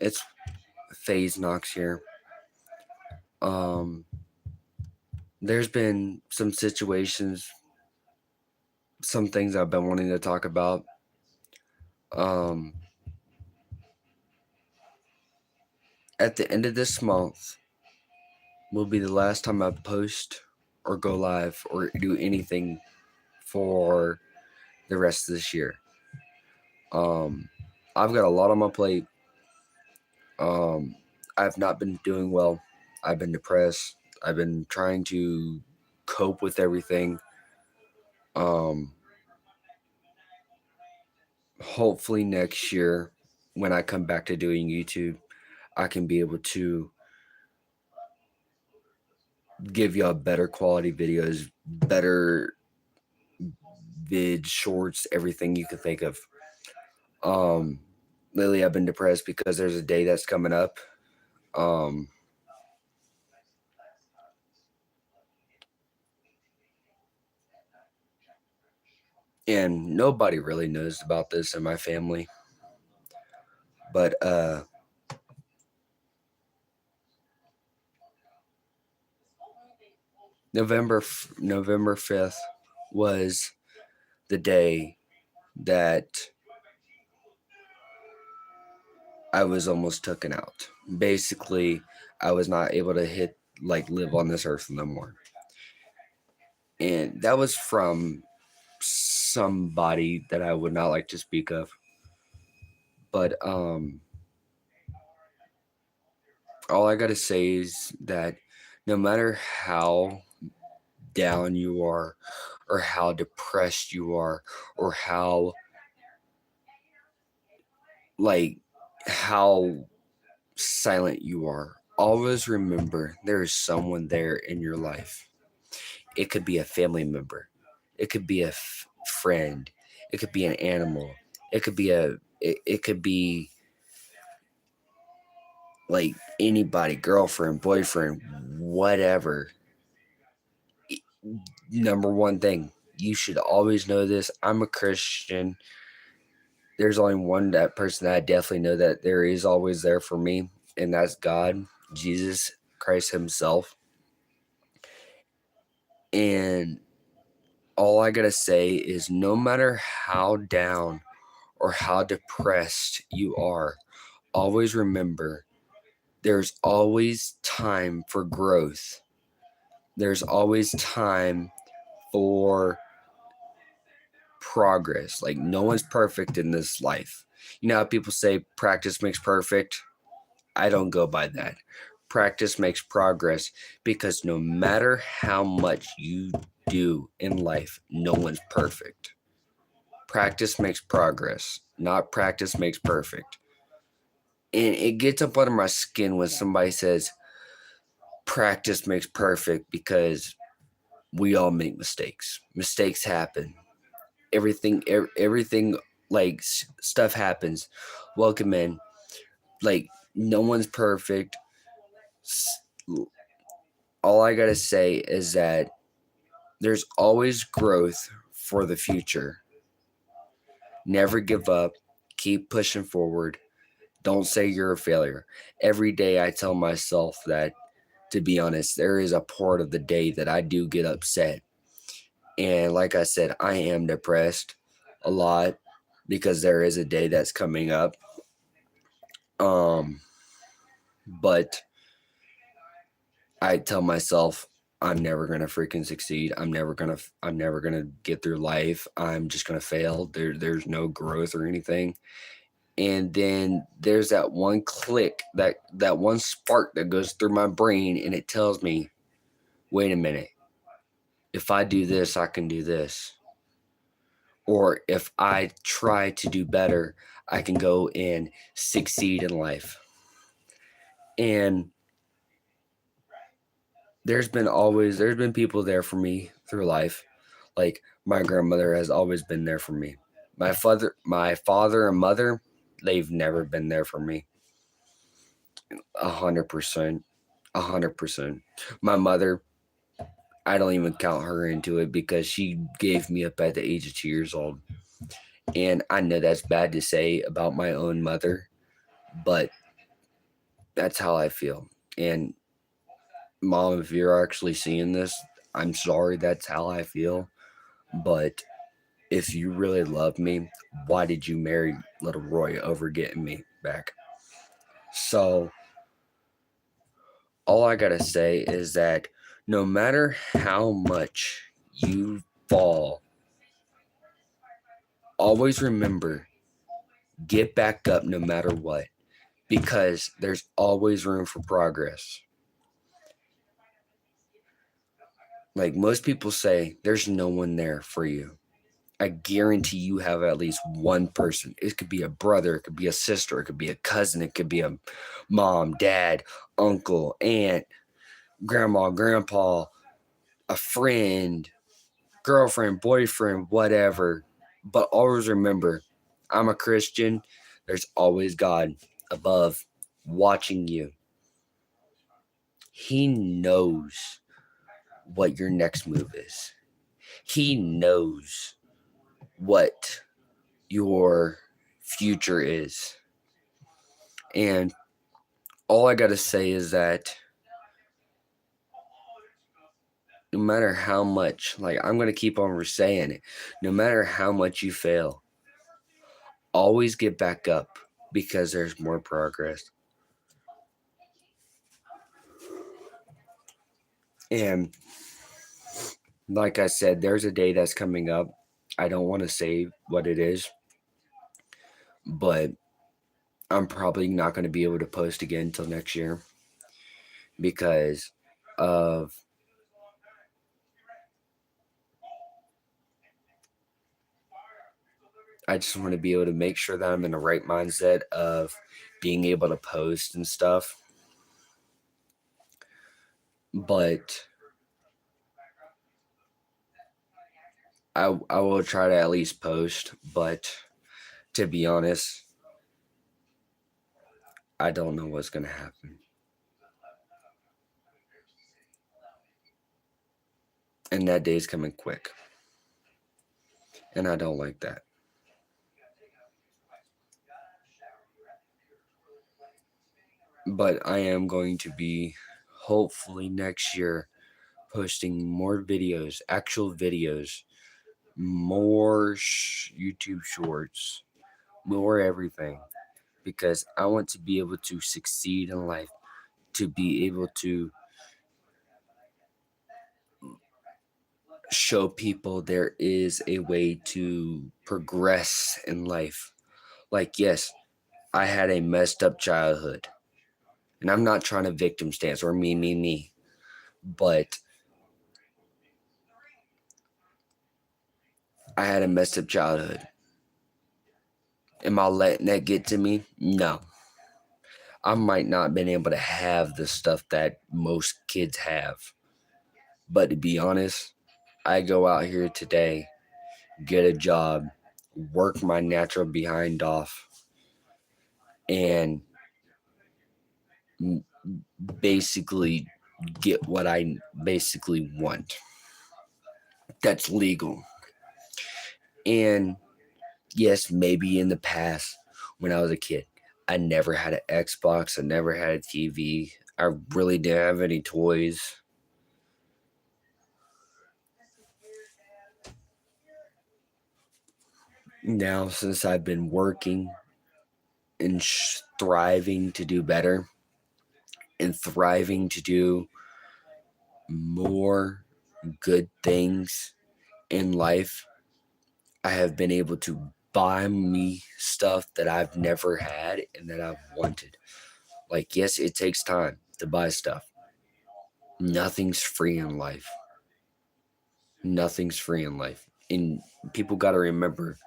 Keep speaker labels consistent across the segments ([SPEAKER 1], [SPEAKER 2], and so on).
[SPEAKER 1] It's Phase Knox here. Um, there's been some situations, some things I've been wanting to talk about. Um, at the end of this month will be the last time I post or go live or do anything for the rest of this year. Um, I've got a lot on my plate. Um, I've not been doing well. I've been depressed. I've been trying to cope with everything. Um, Hopefully next year, when I come back to doing YouTube, I can be able to give y'all better quality videos, better vid shorts, everything you can think of. Um, Lately, I've been depressed because there's a day that's coming up. Um, and nobody really knows about this in my family. But November 5th was the day that I was almost taken out. Basically, I was not able to live on this earth no more. And that was from somebody that I would not like to speak of. But all I gotta say is that no matter how down you are, or how depressed you are, or like how silent you are, always remember there is someone there in your life. It could be a family member, it could be a friend, it could be an animal, it could be it could be like anybody, girlfriend, boyfriend, whatever. Number one thing, you should always know this. I'm a Christian. There's only one that person that I definitely know that there is always there for me, and that's God, Jesus Christ Himself. And all I gotta say is no matter how down or how depressed you are, always remember there's always time for growth. There's always time for progress. Like, no one's perfect in this life. You know how people say practice makes perfect? I don't go by that. Practice makes progress, because no matter how much you do in life, no one's perfect. Practice makes progress, not practice makes perfect. And it gets up under my skin when somebody says practice makes perfect, because we all make mistakes. Mistakes happen. Everything, like, stuff happens. Welcome in. Like, no one's perfect. All I gotta say is that there's always growth for the future. Never give up. Keep pushing forward. Don't say you're a failure. Every day I tell myself that, to be honest, there is a part of the day that I do get upset. And like I said, I am depressed a lot because there is a day that's coming up. Um, but I tell myself I'm never gonna freaking succeed. I'm never gonna get through life. I'm just gonna fail. There's no growth or anything. And then there's that one click, that one spark that goes through my brain, and it tells me, wait a minute, if I do this, I can do this. Or if I try to do better, I can go and succeed in life. And there's been people there for me through life. Like, my grandmother has always been there for me. My father and mother, they've never been there for me. 100%. 100%. My mother, I don't even count her into it, because she gave me up at the age of 2 years old. And I know that's bad to say about my own mother, but That's how I feel. And Mom, if you're actually seeing this, I'm sorry that's how I feel. But if you really love me, why did you marry little Roy over getting me back? So all I gotta say is that no matter how much you fall, always remember, get back up no matter what, because there's always room for progress. Like most people say, there's no one there for you. I guarantee you have at least one person. It could be a brother, it could be a sister, it could be a cousin, it could be a mom, dad, uncle, aunt, grandma, grandpa, a friend, girlfriend, boyfriend, whatever. But always remember, I'm a Christian. There's always God above watching you. He knows what your next move is. He knows what your future is. And all I got to say is that no matter how much, like I'm going to keep on saying it, no matter how much you fail, always get back up because there's more progress. And like I said, there's a day that's coming up. I don't want to say what it is, but I'm probably not going to be able to post again until next year because of I just want to be able to make sure that I'm in the right mindset of being able to post and stuff. But I will try to at least post. But to be honest, I don't know what's going to happen. And that day's coming quick. And I don't like that. But I am going to be, hopefully next year, posting more videos, actual videos, more YouTube shorts, more everything. Because I want to be able to succeed in life, to be able to show people there is a way to progress in life. Like, yes, I had a messed up childhood. And I'm not trying to victim stance or me. But I had a messed up childhood. Am I letting that get to me? No. I might not have been able to have the stuff that most kids have. But to be honest, I go out here today, get a job, work my natural behind off, and basically get what I basically want. That's legal. And yes, maybe in the past when I was a kid, I never had an Xbox, I never had a TV, I really didn't have any toys. Now, since I've been working and thriving to do better and thriving to do more good things in life, I have been able to buy me stuff that I've never had and that I've wanted. Like, yes, it takes time to buy stuff. Nothing's free in life. Nothing's free in life. And people got to remember.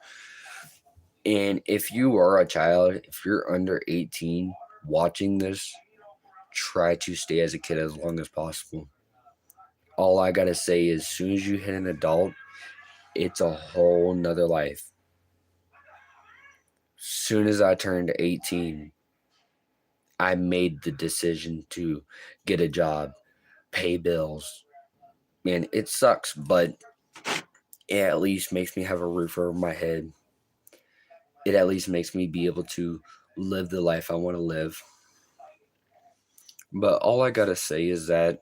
[SPEAKER 1] And if you are a child, if you're under 18 watching this, try to stay as a kid as long as possible. All I got to say is, as soon as you hit an adult, it's a whole nother life. Soon as I turned 18, I made the decision to get a job, pay bills. Man, it sucks, but it at least makes me have a roof over my head. It at least makes me be able to live the life I want to live. But all I gotta say is that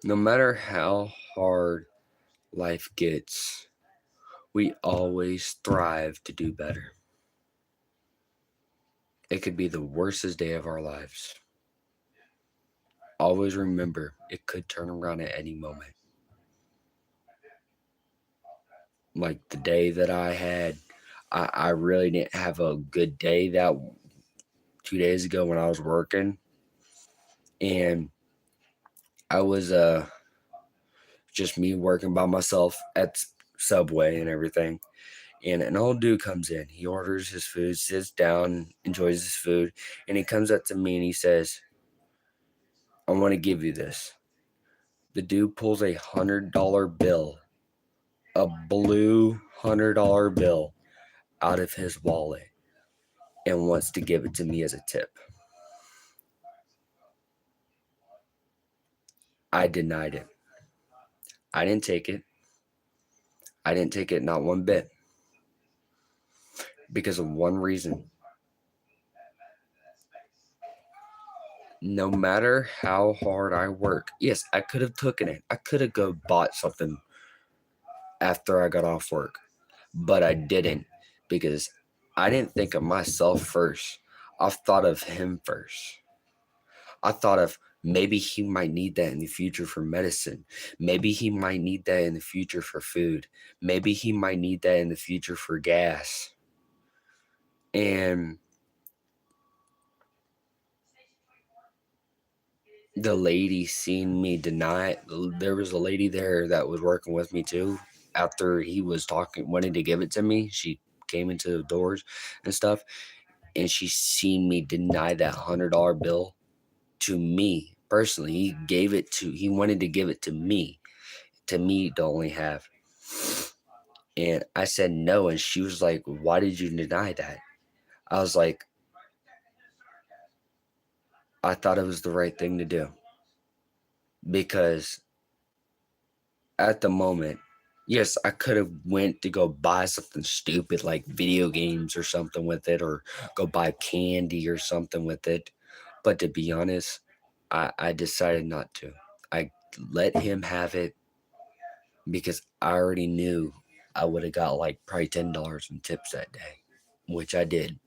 [SPEAKER 1] no matter how hard life gets, we always thrive to do better. It could be the worstest day of our lives. Always remember, it could turn around at any moment. Like the day that I had, I really didn't have a good day that 2 days ago when I was working. And I was just me working by myself at Subway and everything. And an old dude comes in. He orders his food, sits down, enjoys his food, and he comes up to me and he says, "I want to give you this." The dude pulls $100 bill, a blue $100 bill, out of his wallet and wants to give it to me as a tip. I denied it. I didn't take it. I didn't take it not one bit because of one reason. No matter how hard I work, yes, I could have taken it. I could have go bought something after I got off work, but I didn't because I didn't think of myself first. I've thought of him first. I thought of maybe he might need that in the future for medicine. Maybe he might need that in the future for food. Maybe he might need that in the future for gas. And the lady seen me deny it. There was a lady there that was working with me too. After he was talking, wanting to give it to me, she came into the doors and stuff, and she seen me deny that $100 bill to me personally. He wanted to give it to me to only have. And I said no, and she was like, "Why did you deny that?" I was like, "I thought it was the right thing to do." Because at the moment, yes, I could have went to go buy something stupid like video games or something with it, or go buy candy or something with it. But to be honest, I decided not to. I let him have it because I already knew I would have got like probably $10 in tips that day, which I did.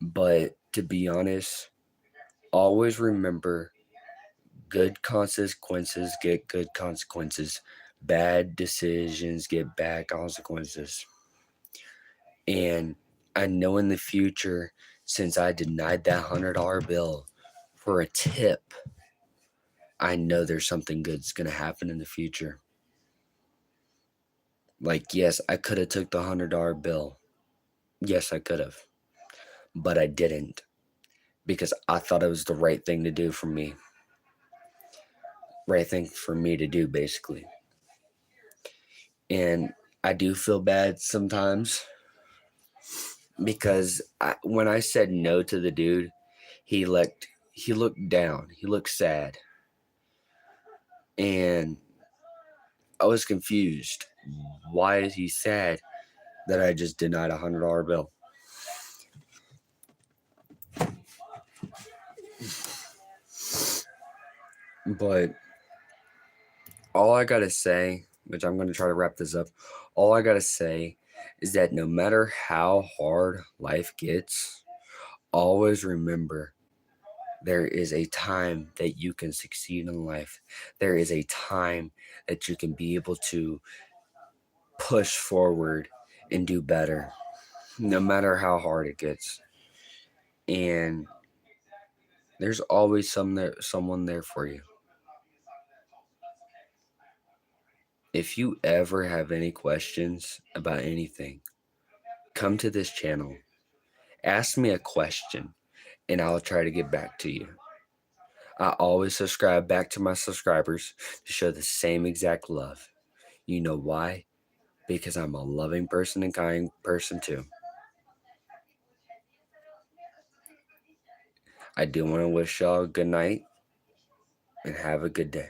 [SPEAKER 1] But to be honest, always remember, good consequences get good consequences. Bad decisions get bad consequences. And I know in the future, since I denied that $100 bill for a tip, I know there's something good's gonna happen in the future. Like, yes, I could have took the $100 bill. Yes, I could have, but I didn't because I thought it was the right thing to do for me. Right thing for me to do, basically. And I do feel bad sometimes because when I said no to the dude, he looked down. He looked sad, and I was confused. Why is he sad that I just denied $100 bill? But all I gotta say, which I'm gonna try to wrap this up, all I gotta say is that no matter how hard life gets, always remember, there is a time that you can succeed in life. There is a time that you can be able to push forward and do better, no matter how hard it gets. And there's always someone there for you. If you ever have any questions about anything, come to this channel, ask me a question, and I'll try to get back to you. I always subscribe back to my subscribers to show the same exact love. You know why? Because I'm a loving person and kind person too. I do want to wish y'all a good night and have a good day.